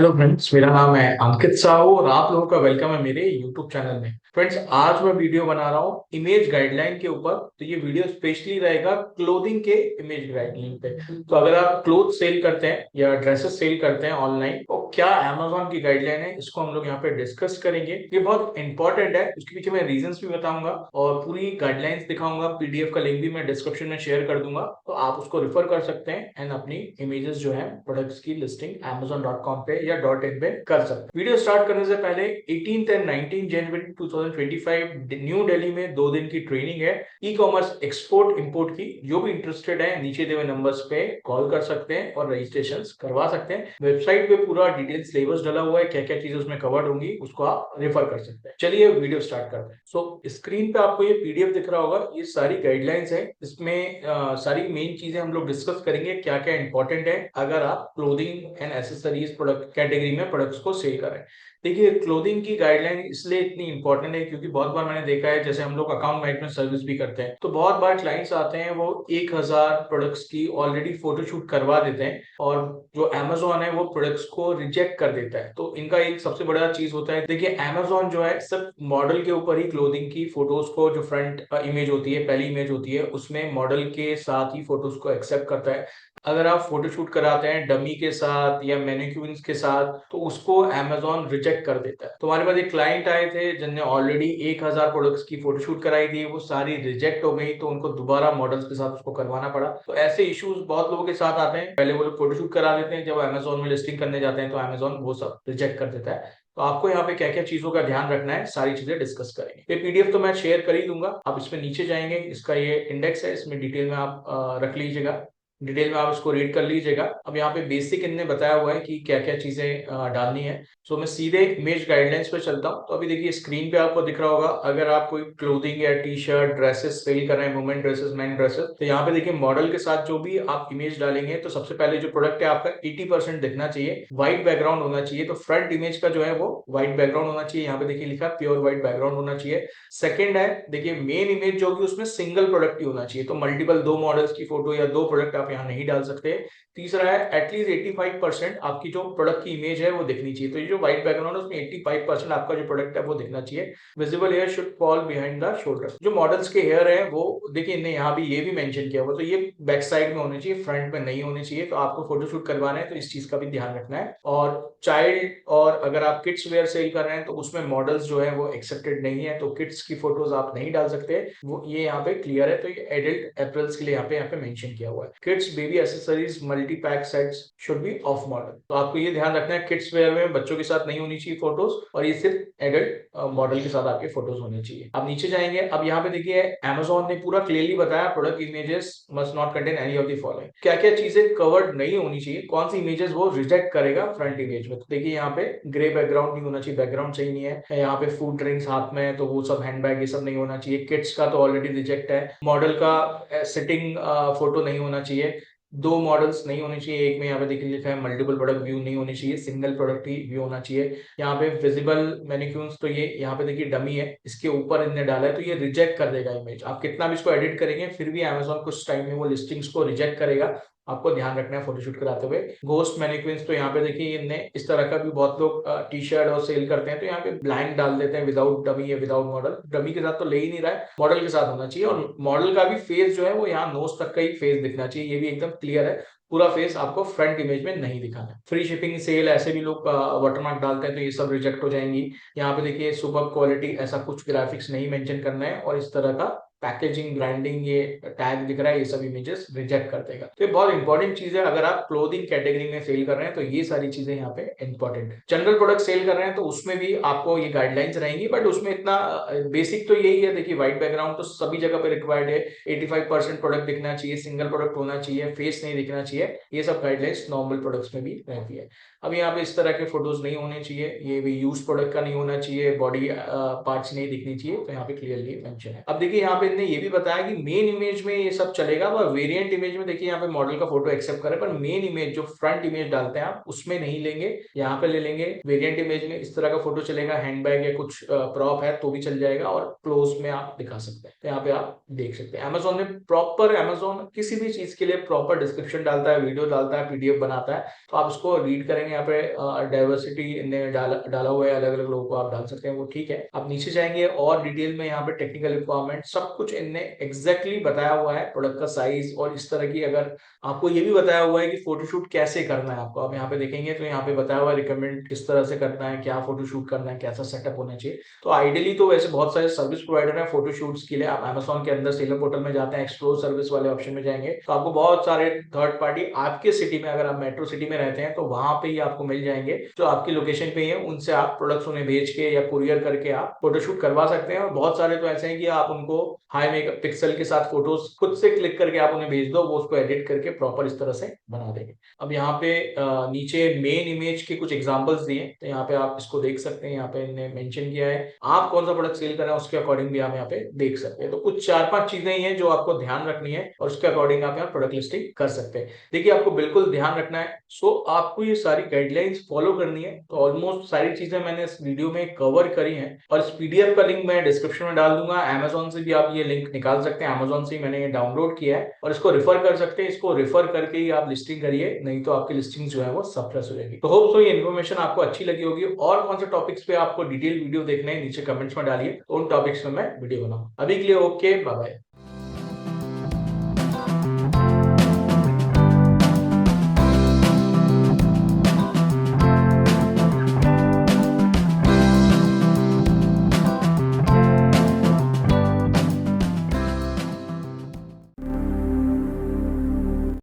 Hello friends, मेरा नाम है अंकित साहू और आप लोगों का वेलकम है मेरे यूट्यूब चैनल में। फ्रेंड्स, आज मैं वीडियो बना रहा हूँ इमेज गाइडलाइन के ऊपर। तो ये वीडियो स्पेशली रहेगा क्लोथिंग के इमेज गाइडलाइन पे। तो अगर आप क्लोथ सेल करते हैं या ड्रेसेस सेल करते हैं ऑनलाइन, तो क्या अमेजोन की गाइडलाइन है, इसको हम लोग यहाँ पे डिस्कस करेंगे। ये बहुत इंपॉर्टेंट है, उसके पीछे मैं रीजंस भी बताऊंगा और पूरी गाइडलाइंस दिखाऊंगा। पीडीएफ का लिंक भी मैं डिस्क्रिप्शन में शेयर कर दूंगा, तो आप उसको रेफर कर सकते हैं एंड अपनी इमेजेस जो है प्रोडक्ट्स की लिस्टिंग amazon.com पे या .in पे कर सकते हैं। वीडियो स्टार्ट करने से पहले 18 एंड 19 जनवरी 2025 न्यू दिल्ली में 2 दिन की ट्रेनिंग है ई कॉमर्स एक्सपोर्ट इंपोर्ट की। जो भी इंटरेस्टेड है नीचे दिए हुए नंबर्स पे कॉल कर सकते हैं और रजिस्ट्रेशन करवा सकते हैं। वेबसाइट पे पूरा डिटेल सिलेबस डाला हुआ है, क्या क्या चीजें उसमें कवर्ड होंगी उसको आप रेफर कर सकते हैं। चलिए वीडियो स्टार्ट करते हैं। सो स्क्रीन पे आपको ये पीडीएफ दिख रहा होगा, ये सारी गाइडलाइंस है। इसमें सारी मेन चीजें हम लोग डिस्कस करेंगे, क्या क्या इंपॉर्टेंट है अगर आप clothing and accessories product category में प्रोडक्ट्स को सेल करें। देखिए, क्लोथिंग की गाइडलाइन इसलिए इतनी इंपॉर्टेंट है क्योंकि बहुत बार मैंने देखा है, जैसे हम लोग अकाउंट मैनेजमेंट सर्विस भी करते हैं, तो बहुत बार क्लाइंट्स आते हैं वो 1000 प्रोडक्ट्स की ऑलरेडी फोटोशूट करवा देते हैं और जो अमेजोन है वो प्रोडक्ट्स को रिजेक्ट कर देता है। तो इनका एक सबसे बड़ा चीज होता है, देखिए अमेजोन जो है सिर्फ मॉडल के ऊपर ही क्लोथिंग की फोटोज को, जो फ्रंट इमेज होती है, पहली इमेज होती है, उसमें मॉडल के साथ ही फोटोज को एक्सेप्ट करता है। अगर आप फोटोशूट कराते हैं डमी के साथ या मैनिक्यून्स के साथ, तो उसको अमेजोन रिजेक्ट कर देता है। तो हमारे पास एक क्लाइंट आए थे जिनने ऑलरेडी 1000 प्रोडक्ट्स की फोटोशूट कराई थी, वो सारी रिजेक्ट हो गई, तो उनको दोबारा मॉडल्स के साथ उसको करवाना पड़ा। तो ऐसे इश्यूज बहुत लोगों के साथ आते हैं। पहले वो लोग फोटोशूट करा देते हैं, जब अमेजोन में लिस्टिंग करने जाते हैं तो अमेजोन वो सब रिजेक्ट कर देता है। तो आपको यहाँ पे क्या क्या चीजों का ध्यान रखना है, सारी चीजें डिस्कस करेंगे। ये पीडीएफ तो मैं शेयर कर ही दूंगा, आप इसमें नीचे जाएंगे, इसका ये इंडेक्स है, इसमें डिटेल में आप रख लीजिएगा, डिटेल में आप इसको रीड कर लीजिएगा। अब यहाँ पे बेसिक इनने बताया हुआ है कि क्या क्या चीजें डालनी है। सो मैं सीधे इमेज गाइडलाइंस पे चलता हूँ। तो अभी देखिए स्क्रीन पे आपको दिख रहा होगा, अगर आप कोई क्लोथिंग या टी शर्ट ड्रेसेस सेल कर रहे हैं, वुमेन ड्रेसेस मैन ड्रेसेस, तो यहाँ पे देखिए मॉडल के साथ जो भी आप इमेज डालेंगे, तो सबसे पहले जो प्रोडक्ट है आपका 80% दिखना चाहिए, व्हाइट बैकग्राउंड होना चाहिए। तो फ्रंट इमेज का जो है वो व्हाइट बैकग्राउंड होना चाहिए, यहाँ पे देखिए लिखा प्योर व्हाइट बैकग्राउंड होना चाहिए। सेकंड है, देखिए मेन इमेज जो होगी उसमें सिंगल प्रोडक्ट ही होना चाहिए, तो मल्टीपल दो मॉडल्स की फोटो या दो प्रोडक्ट आप यहाँ नहीं डाल सकते। तीसरा है, एटलीस्ट 85% आपकी जो प्रोडक्ट की इमेज है वो दिखनी चाहिए। तो ये जो व्हाइट बैकग्राउंड है उसमें 85% आपका जो प्रोडक्ट है वो दिखना चाहिए। Visible hair should fall behind the shoulder. जो मॉडल्स के हेयर है वो देखिए इन्हें यहाँ भी ये भी मेंशन किया हुआ, तो ये बैक साइड में होने चाहिए, फ्रंट में नहीं होने चाहिए। तो आपको फोटोशूट करवाना है तो इस चीज का भी ध्यान रखना है। और चाइल्ड और अगर आप किड्स वेयर सेल कर रहे हैं तो उसमें मॉडल्स जो है वो एक्सेप्टेड नहीं है, तो किड्स की फोटोज आप नहीं डाल सकते, वो ये यहाँ पे क्लियर है। तो ये एडल्ट एप्रल्स के लिए यहाँ पे मेंशन किया हुआ है। Kids baby accessories multi pack sets should be of model. तो आपको ये ध्यान रखना है, किड्स वेयर में बच्चों के साथ नहीं होनी चाहिए फोटोज, और ये सिर्फ एडल्ट मॉडल के साथ आपके फोटोज होने चाहिए। अब नीचे जाएंगे, अब यहाँ पे देखिए अमेजोन ने पूरा क्लियरली बताया, product images must not contain any of the following. क्या क्या चीजें कवर्ड नहीं होनी चाहिए, कौन सी इमेजेस वो रिजेक्ट करेगा फ्रंट इमेज में। तो देखिए यहाँ पे ग्रे बैकग्राउंड नहीं होना चाहिए, बैकग्राउंड सही नहीं है। यहाँ पे फूड ड्रिंक्स हाथ में है तो वो सब हैंडबैग ये सब नहीं होना चाहिए। किड्स का तो ऑलरेडी रिजेक्ट है। मॉडल का सिटिंग फोटो नहीं होना चाहिए। दो मॉडल्स नहीं होने चाहिए, एक में यहाँ पे देखिए लिखा है मल्टीपल प्रोडक्ट व्यू नहीं होनी चाहिए, सिंगल प्रोडक्ट ही व्यू होना चाहिए। यहाँ पे विजिबल मैनिक्यून्स, तो ये यहाँ पे देखिए डमी है, इसके ऊपर इनने डाला है तो ये रिजेक्ट कर देगा इमेज। आप कितना भी इसको एडिट करेंगे फिर भी अमेजोन कुछ टाइम में वो लिस्टिंग्स को रिजेक्ट करेगा, आपको ध्यान रखना है फोटोशूट कराते हुए। घोस्ट मैनिक्विन्स, तो यहाँ पे देखिए इनने इस तरह का भी बहुत लोग टी शर्ट और सेल करते हैं, तो यहाँ पे ब्लैंक डाल देते हैं, विदाउट डमी या विदाउट मॉडल। डमी के साथ तो ले ही नहीं रहा है, मॉडल के साथ होना चाहिए। और मॉडल का भी फेस जो है वो यहाँ नोज तक का ही फेस दिखना चाहिए, ये भी एकदम क्लियर है। पूरा फेस आपको फ्रंट इमेज में नहीं दिखाना है। फ्री शिपिंग सेल ऐसे भी लोग वाटरमार्क डालते हैं, तो ये सब रिजेक्ट हो जाएंगी। यहाँ पे देखिए सुपर क्वालिटी, ऐसा कुछ ग्राफिक्स नहीं मेंशन करना है, और इस तरह का पैकेजिंग ब्रांडिंग ये टैग दिख रहा है, ये सब इमेजेस रिजेक्ट कर देगा। तो ये बहुत इंपॉर्टेंट चीज है, अगर आप क्लोथिंग कैटेगरी में सेल कर रहे हैं तो ये सारी चीजें यहाँ पे इंपॉर्टेंट है। जनरल प्रोडक्ट सेल कर रहे हैं तो उसमें भी आपको ये गाइडलाइंस रहेंगी, बट उसमें इतना बेसिक तो यही है। देखिए व्हाइट बैकग्राउंड तो सभी जगह पे रिक्वायर्ड है, 85% प्रोडक्ट दिखना चाहिए, सिंगल प्रोडक्ट होना चाहिए, फेस नहीं दिखना चाहिए, ये सब गाइडलाइंस नॉर्मल प्रोडक्ट्स में भी रहती है। अब यहाँ पे इस तरह के फोटोज नहीं होने चाहिए, ये भी यूज प्रोडक्ट का नहीं होना चाहिए, बॉडी पार्ट्स नहीं दिखनी चाहिए, तो यहाँ पे क्लियरली मेंशन है। अब देखिए यहाँ पे पे इन्हें ये भी बताया कि मेन इमेज में ये सब चलेगा, पर वेरिएंट इमेज में देखिए यहाँ पे मॉडल का फोटो एक्सेप्ट करे, पर मेन इमेज जो फ्रंट इमेज डालते हैं आप उसमें नहीं लेंगे, यहाँ पे ले लेंगे। वेरिएंट इमेज में इस तरह का फोटो चलेगा, हैंडबैग या कुछ प्रॉप है तो भी चल जाएगा, और क्लोज में आप दिखा सकते हैं। तो यहाँ पे आप देख सकते हैं अमेजोन में प्रॉपर, अमेजोन किसी भी चीज के लिए प्रॉपर डिस्क्रिप्शन डालता है, वीडियो डालता है, पीडीएफ बनाता है, तो आप उसको रीड करेंगे। यहाँ पे डाइवर्सिटी ने डाला हुआ है, अलग अलग लोगों को आप डाल सकते हैं, वो ठीक है। आप नीचे जाएंगे और डिटेल में यहाँ पे टेक्निकल रिक्वायरमेंट सब कुछ इनने एग्जैक्टली बताया हुआ है, प्रोडक्ट का साइज और इस तरह की। अगर आपको ये भी बताया हुआ है कि फोटोशूट कैसे करना है आपको, आप यहाँ पे देखेंगे तो यहाँ पे बताया हुआ है रिकमेंड किस तरह से करना है, क्या फोटोशूट करना है, कैसा सेटअप होना चाहिए। तो आइडियली तो वैसे बहुत सारे सर्विस प्रोवाइडर है फोटोशूट्स के लिए। आप अमेजोन के अंदर सेलर पोर्टल में जाते हैं, एक्सप्लोर सर्विस वाले ऑप्शन में जाएंगे तो आपको बहुत सारे थर्ड पार्टी आपके सिटी में, अगर आप मेट्रो सिटी में रहते हैं तो वहां पे ही आपको मिल जाएंगे, जो आपकी लोकेशन पे ही है। उनसे आप प्रोडक्ट्स उन्हें भेज के या कुरियर करके आप फोटोशूट करवा सकते हैं। और बहुत सारे तो ऐसे हैं कि आप उनको हाई मेकअप पिक्सल के साथ फोटोज खुद से क्लिक करके आप उन्हें भेज दो, वो उसको एडिट करके प्रॉपर इस तरह से बना देंगे। अब यहाँ पे नीचे मेन इमेज के कुछ एग्जांपल्स दिए, तो यहाँ पे आप इसको देख सकते हैं। यहाँ पे इन्हें मेंशन किया है आप कौन सा प्रोडक्ट सेल कर रहे हैं, उसके अकॉर्डिंग भी आप यहाँ पे देख सकते हैं। तो कुछ 4-5 चीजें ही हैं जो आपको ध्यान रखनी है, और उसके अकॉर्डिंग आप यहाँ प्रोडक्ट लिस्टिंग कर सकते हैं। देखिए आपको बिल्कुल ध्यान रखना है, सो आपको ये सारी गाइडलाइंस फॉलो करनी है। तो ऑलमोस्ट सारी चीजें मैंने इस वीडियो में कवर करी हैं, और इस पीडीएफ का लिंक मैं डिस्क्रिप्शन में डाल दूंगा। अमेजोन से भी आप ये लिंक निकाल सकते हैं, अमेजोन से ही मैंने ये डाउनलोड किया है, और इसको रेफर कर सकते हैं। इसको रेफर करके ही आप लिस्टिंग करिए, नहीं तो आपकी लिस्टिंग जो है वो सफल हो जाएगी। तो होप सो ये इन्फॉर्मेशन आपको अच्छी लगी होगी। और कौन से टॉपिक्स पे आपको डिटेल वीडियो देखने हैं नीचे कमेंट्स में डालिए, तो उन टॉपिक्स में मैं वीडियो बनाऊं। अभी के लिए ओके, बाय बाय।